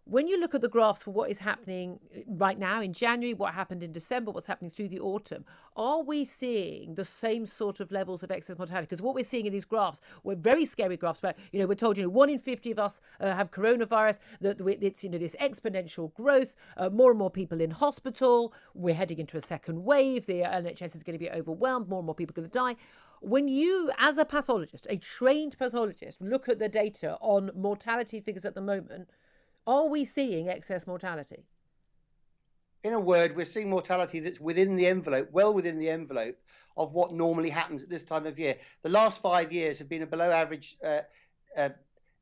When you look at the graphs for what is happening right now in January, what happened in December, what's happening through the autumn, are we seeing the same sort of levels of excess mortality? Because what we're seeing in these graphs were very scary graphs, but we're told 1 in 50 of us have coronavirus. That it's this exponential growth, more and more people in hospital. We're heading into a second wave. The NHS is going to be overwhelmed. More and more people are going to die. When you, as a pathologist, a trained pathologist, look at the data on mortality figures at the moment, are we seeing excess mortality? In a word, we're seeing mortality that's within the envelope, well within the envelope of what normally happens at this time of year. The last 5 years have been a below average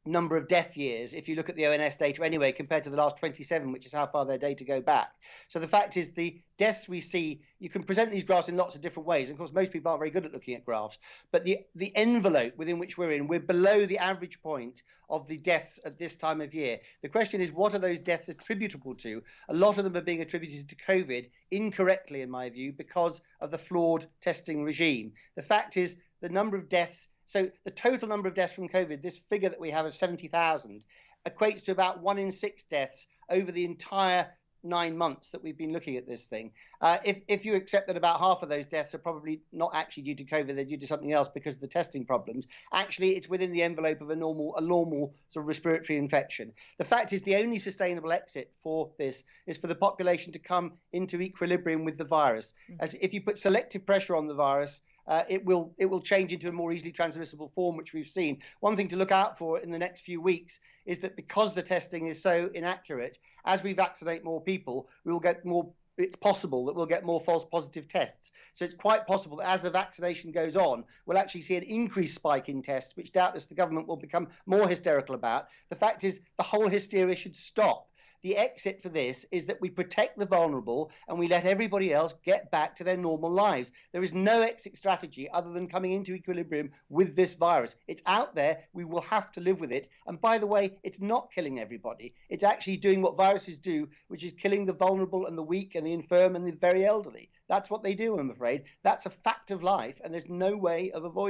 number of death years, if you look at the ONS data anyway, compared to the last 27, which is how far their data go back. So the fact is, the deaths we see, you can present these graphs in lots of different ways. And of course, most people aren't very good at looking at graphs, but the envelope within which we're below the average point of the deaths at this time of year. The question is, what are those deaths attributable to? A lot of them are being attributed to COVID, incorrectly in my view, because of the flawed testing regime. The fact is, the number of deaths, so the total number of deaths from COVID, this figure that we have of 70,000, equates to about 1 in 6 deaths over the entire 9 months that we've been looking at this thing. If you accept that about half of those deaths are probably not actually due to COVID, they're due to something else because of the testing problems, actually it's within the envelope of a normal sort of respiratory infection. The fact is, the only sustainable exit for this is for the population to come into equilibrium with the virus. As if you put selective pressure on the virus, it will change into a more easily transmissible form, which we've seen. One thing to look out for in the next few weeks is that because the testing is so inaccurate, as we vaccinate more people, we will get more. It's possible that we'll get more false positive tests. So it's quite possible that as the vaccination goes on, we'll actually see an increased spike in tests, which doubtless the government will become more hysterical about. The fact is, the whole hysteria should stop. The exit for this is that we protect the vulnerable and we let everybody else get back to their normal lives. There is no exit strategy other than coming into equilibrium with this virus. It's out there. We will have to live with it. And by the way, it's not killing everybody. It's actually doing what viruses do, which is killing the vulnerable and the weak and the infirm and the very elderly. That's what they do, I'm afraid. That's a fact of life, and there's no way of avoiding it.